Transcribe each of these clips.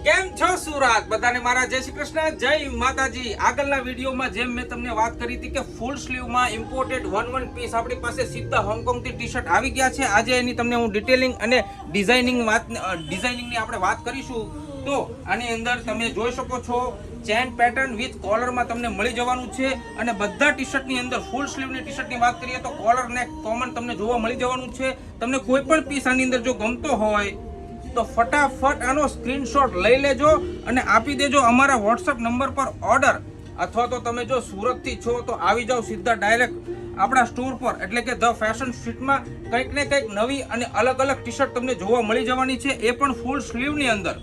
કેમ છો સુરત બધાને મારા જય શ્રી કૃષ્ણ જય માતાજી। આગળના વિડીયોમાં જેમ મેં તમને વાત કરી હતી કે ફૂલ સ્લીવમાં ઇમ્પોર્ટેડ વન પીસ આપણી પાસે સીધા હોંગકોંગથી ટી-શર્ટ આવી ગયા છે। આજે એની તમને હું ડિટેલિંગ અને ડિઝાઇનિંગની આપણે વાત કરીશું। તો આની અંદર તમે જોઈ શકો છો ચેન પેટર્ન વિથ કોલરમાં તમને મળી જવાનું છે અને બધા ટી-શર્ટની અંદર ફૂલ સ્લીવની ટી-શર્ટની વાત કરીએ તો કોલર ને કોમન તમને જોવા મળી જવાનું છે। તમને કોઈ પણ પીસ આની અંદર જો ગમતો હોય તો ફટાફટ આનો સ્ક્રીનશોટ લઈ લેજો અને આપી દેજો અમારા WhatsApp નંબર પર ઓર્ડર। અથવા તો તમે જો સુરતથી છો તો આવી જાઓ સીધા ડાયરેક્ટ આપણા સ્ટોર પર, એટલે કે ધ ફેશન સ્ટ્રીટમાં કંઈક ને કંઈક નવી અને અલગ અલગ ટી-શર્ટ તમને જોવા મળી જવાની છે, એ પણ ફૂલ સ્લીવની અંદર।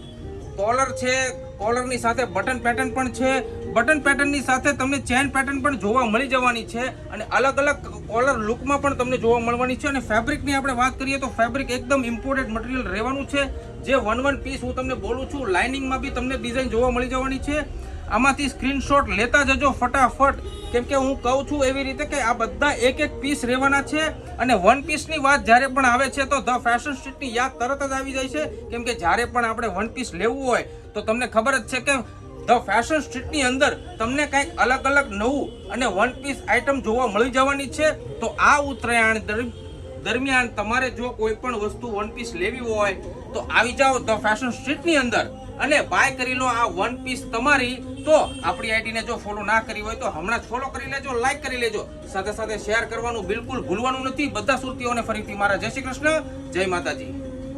કોલર છે, કોલરની સાથે બટન પેટર્ન પણ છે, બટન પેટર્નની સાથે તમને ચેન પેટર્ન પણ જોવા મળી જવાની છે અને અલગ અલગ કોલર લુકમાં પણ તમને જોવા મળવાની છે। અને ફેબ્રિકની આપણે વાત કરીએ તો ફેબ્રિક એકદમ ઇમ્પોર્ટેન્ટ મટીરિયલ રહેવાનું છે। જે વન પીસ હું તમને બોલું છું, લાઇનિંગમાં બી તમને ડિઝાઇન જોવા મળી જવાની છે। આમાંથી સ્ક્રીનશોટ લેતા જજો ફટાફટ, કેમ કે હું કહું છું એવી રીતે કે આ બધા એક એક પીસ રહેવાના છે અને વન પીસની વાત જ્યારે પણ આવે છે તો ધ ફેશન સ્ટ્રીટની યાદ તરત જ આવી જાય છે, કેમ કે જ્યારે પણ આપણે વન પીસ લેવું હોય તો તમને ખબર જ છે કે ધ ફેશન સ્ટ્રીટની અંદર તમને કંઈક અલગ અલગ નવું અને વન પીસ આઇટમ જોવા મળી જવાની છે। તો આ ઉત્તરાયણ દરમિયાન તમારે જો કોઈ પણ વસ્તુ વન પીસ લેવી હોય તો આવી જાઓ ધ ફેશન સ્ટ્રીટની અંદર અને બાય કરી લો આ વન પીસ તમારી। તો આપણી આઈડીને જો ફોલો ના કરી હોય તો હમણાં જ ફોલો કરી લેજો, લાઈક કરી લેજો, સાથે સાથે શેર કરવાનું બિલકુલ ભૂલવાનું નથી। બધા સુરતીઓને ફરીથી મારા જય શ્રી કૃષ્ણ, જય માતાજી।